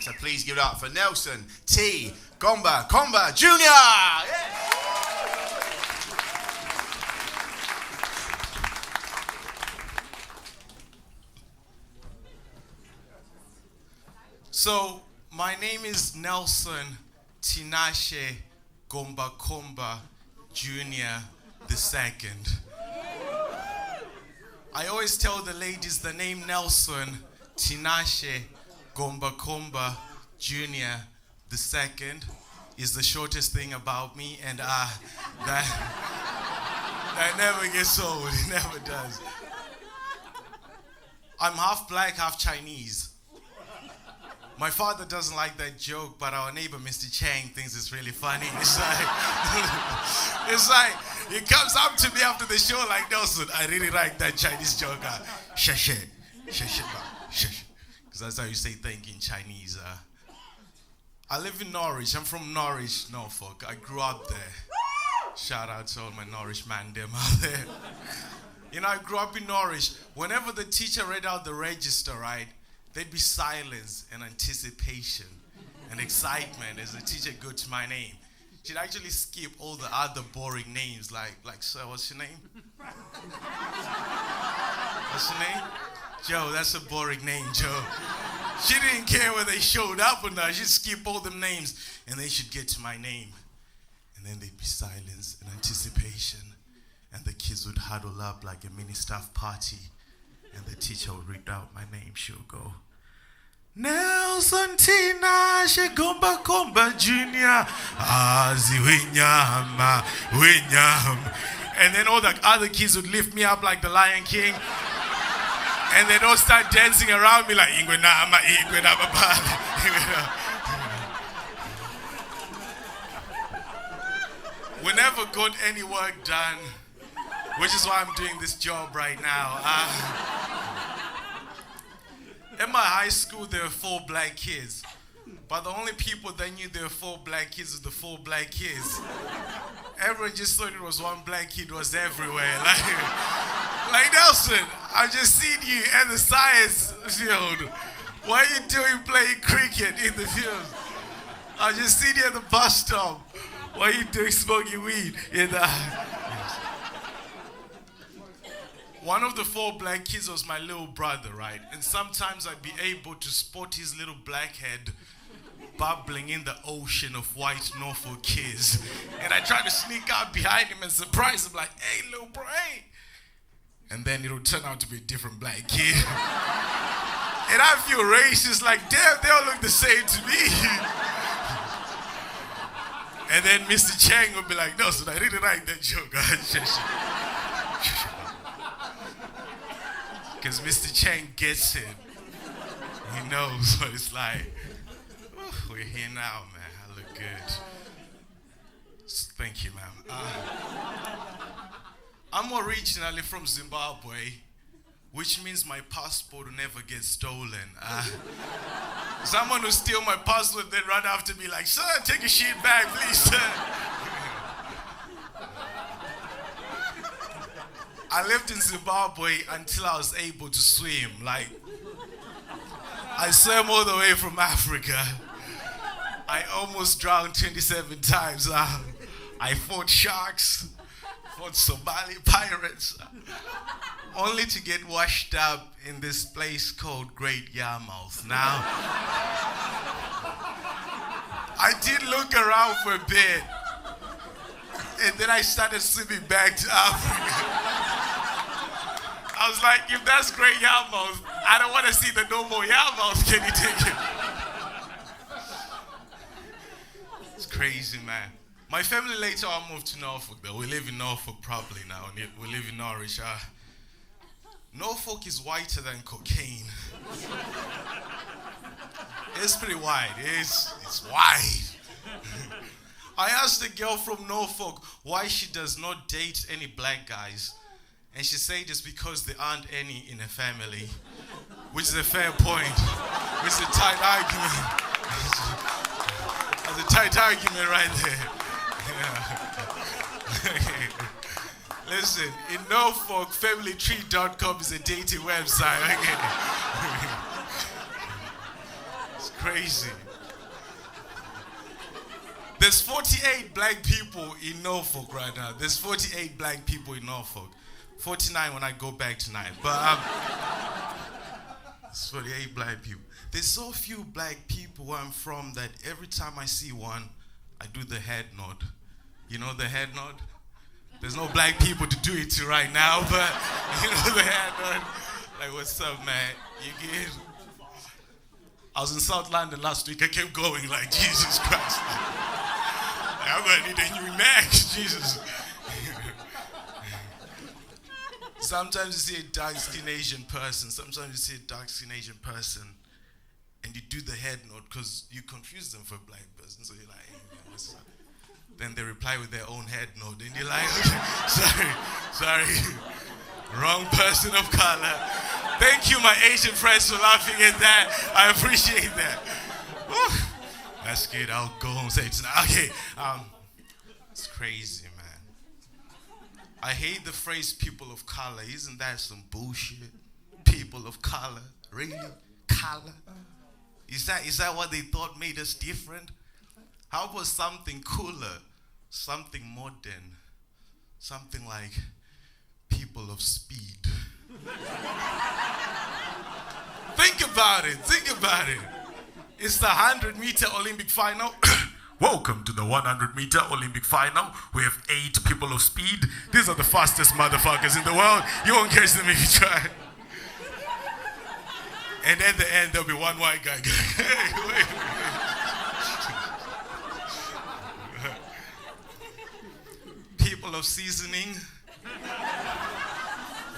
So please give it up for Nelson T. Gomba Comba Jr. Yeah. So, my name is Nelson Tinashe Gomba Comba Jr. the second. I always tell the ladies the name Nelson Tinashe Gomba Comba Jr. the second is the shortest thing about me, and that never gets old. It never does. I'm half black, half Chinese. My father doesn't like that joke, but our neighbor, Mr. Chang, thinks it's really funny. It's like, he comes up to me after the show like, Nelson, I really like that Chinese joke. Sheshe, because that's how you say thank you in Chinese. I live in Norwich. I'm from Norwich, Norfolk. I grew up there. Shout out to all my Norwich man them out there. You know, I grew up in Norwich. Whenever the teacher read out the register, right, there'd be silence and anticipation and excitement as the teacher go to my name. She'd actually skip all the other boring names like, sir, what's your name? What's your name? Joe, that's a boring name, Joe. She didn't care whether they showed up or not. She'd skip all the names and they should get to my name. And then there'd be silence and anticipation and the kids would huddle up like a mini staff party and the teacher would read out my name. She'll go, Nelson Tinashe Gomba Comba Jr. Azi Winyama, Winyam. And then all the other kids would lift me up like the Lion King. And they'd all start dancing around me like Ingwenama, Ingwenama. We never got any work done, which is why I'm doing this job right now. In my high school, there were 4 black kids. But the only people that knew there were 4 black kids was the 4 black kids. Everyone just thought it was one black kid was everywhere. Like Nelson, I just seen you in the science field. What are you doing playing cricket in the field? I just seen you at the bus stop. What are you doing smoking weed in the... One of the 4 black kids was my little brother, right? And sometimes I'd be able to spot his little black head bubbling in the ocean of white Norfolk kids. And I tried to sneak out behind him and surprise him like, hey, little bro, hey. And then it would turn out to be a different black kid. And I feel racist, like, damn, they all look the same to me. And then Mr. Chang would be like, Nelson, I really like that joke. Because Mr. Chang gets it. He knows what it's like. We're here now, man. I look good. Thank you, ma'am. I'm originally from Zimbabwe, which means my passport will never get stolen. Someone will steal my passport, then run after me like, sir, take your shit back, please, sir. I lived in Zimbabwe until I was able to swim. Like, I swam all the way from Africa. I almost drowned 27 times. I fought sharks, fought Somali pirates, only to get washed up in this place called Great Yarmouth. Now, I did look around for a bit, and then I started swimming back to Africa. I was like, if that's Great Yarmouth, I don't want to see the no more Yarmouth. Can you take it? It's crazy, man. My family later on moved to Norfolk, though. We live in Norfolk properly now. We live in Norwich. Norfolk is whiter than cocaine. It's pretty white. It's white. I asked a girl from Norfolk why she does not date any black guys. And she said it's because there aren't any in her family. Which is a fair point. Which is a tight argument. That's a tight argument right there. Yeah. Listen, in Norfolk, familytree.com is a dating website. It's crazy. There's 48 black people in Norfolk right now. There's 48 black people in Norfolk. 49 when I go back tonight. But there's 48 black people. There's so few black people where I'm from that every time I see one, I do the head nod. You know the head nod? There's no black people to do it to right now, but you know the head nod. Like, what's up, man? You good? I was in South London last week. I kept going like, Jesus Christ. Like, I'm going to need a new neck, Jesus. Sometimes you see a dark-skinned Asian person. Sometimes you see a dark-skinned Asian person, and you do the head nod because you confuse them for a black person. So you're like, hey, man, what's up? Then they reply with their own head nod, and you're like, okay, sorry, wrong person of color. Thank you, my Asian friends, for laughing at that. I appreciate that. Woo. That's good. I'll go home and say it tonight. Okay, it's crazy, man. I hate the phrase "people of color." Isn't that some bullshit? People of color, really? Color? Is that what they thought made us different? How about something cooler, something modern, something like people of speed? Think about it. It's the 100-meter Olympic final. Welcome to the 100-meter Olympic final. We have 8 people of speed. These are the fastest motherfuckers in the world. You won't catch them if you try. And at the end, there'll be one white guy going, hey, wait. People of seasoning.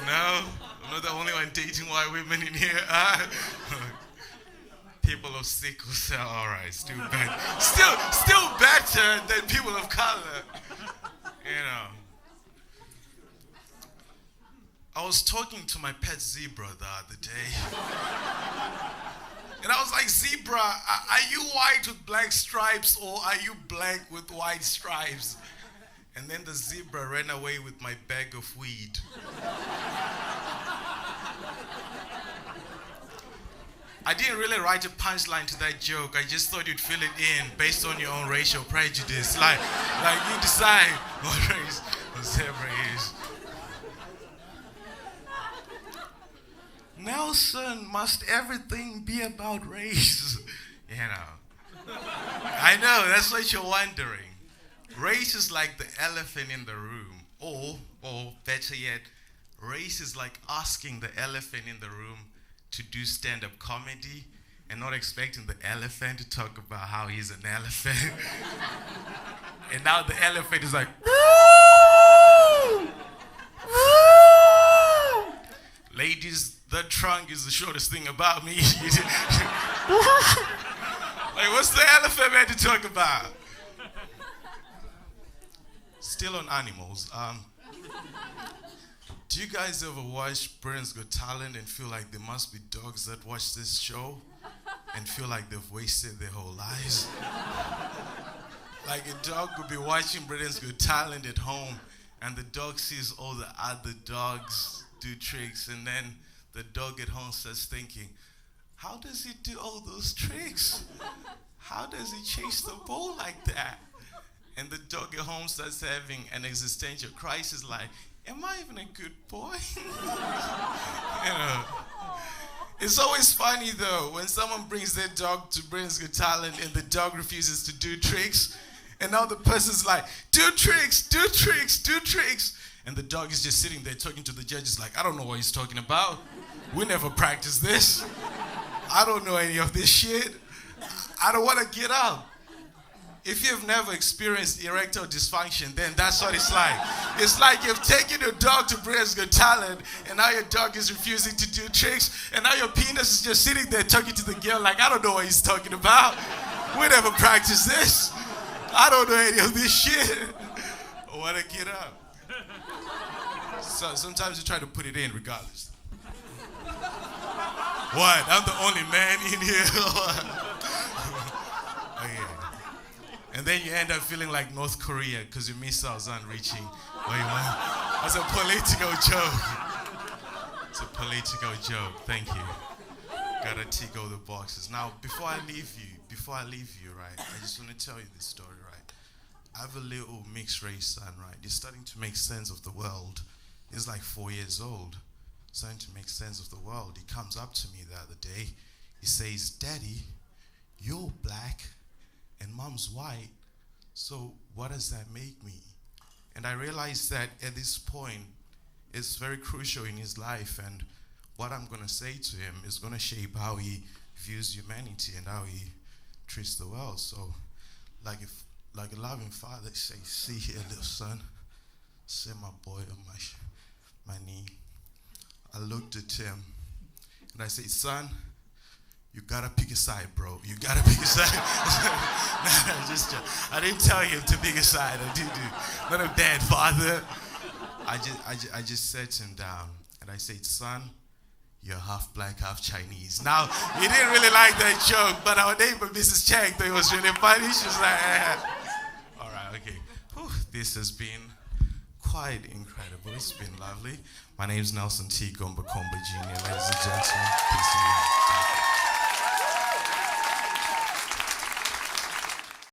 No, I'm not the only one dating white women in here. People of sickle cell. All right, still better. Still better than people of color. You know. I was talking to my pet zebra the other day. And I was like, zebra, are you white with black stripes or are you black with white stripes? And then the zebra ran away with my bag of weed. I didn't really write a punchline to that joke. I just thought you'd fill it in based on your own racial prejudice. Like you decide what race a zebra is. Nelson, must everything be about race? You know. I know, that's what you're wondering. Race is like the elephant in the room. Or better yet, race is like asking the elephant in the room to do stand-up comedy and not expecting the elephant to talk about how he's an elephant. And now the elephant is like, woo! Woo! Ladies, the trunk is the shortest thing about me. Like, what's the elephant meant to talk about? Still on animals. Do you guys ever watch Britain's Got Talent and feel like there must be dogs that watch this show and feel like they've wasted their whole lives? Like a dog could be watching Britain's Got Talent at home and the dog sees all the other dogs do tricks, and then the dog at home starts thinking, how does he do all those tricks? How does he chase the ball like that? And the dog at home starts having an existential crisis like, am I even a good boy? You know. It's always funny though, when someone brings their dog to Britain's Got Talent and the dog refuses to do tricks, and now the person's like, do tricks, do tricks, do tricks. And the dog is just sitting there talking to the judges like, I don't know what he's talking about. We never practiced this. I don't know any of this shit. I don't want to get up. If you've never experienced erectile dysfunction, then that's what it's like. It's like you've taken your dog to Britain's Got Talent, and now your dog is refusing to do tricks, and now your penis is just sitting there talking to the girl like, I don't know what he's talking about. We never practiced this. I don't know any of this shit. I want to get up. So sometimes you try to put it in regardless. What? I'm the only man in here. Okay. And then you end up feeling like North Korea because your missiles aren't reaching where you want. That's a political joke. It's a political joke. Thank you. Gotta tick all the boxes. Now, before I leave you, right, I just want to tell you this story, right? I have a little mixed race son, right? He's starting to make sense of the world. He's like 4 years old, starting to make sense of the world. He comes up to me the other day. He says, "Daddy, you're black and mom's white, so what does that make me?" And I realized that at this point, it's very crucial in his life, and what I'm going to say to him is going to shape how he views humanity and how he treats the world. So, like a loving father says, "See here, little son," say my boy on my knee. I looked at him and I said, "Son, you gotta pick a side, bro. You gotta pick a side." I didn't tell him to pick a side. I didn't. Not a bad father. I just sat him down and I said, "Son, you're half black, half Chinese." Now, he didn't really like that joke, but our neighbor, Mrs. Chang, thought it was really funny. She was like, all right, okay. Whew, this has been quite incredible. It's been lovely. My name's Nelson T. Gomba Jr., ladies and gentlemen. Peace and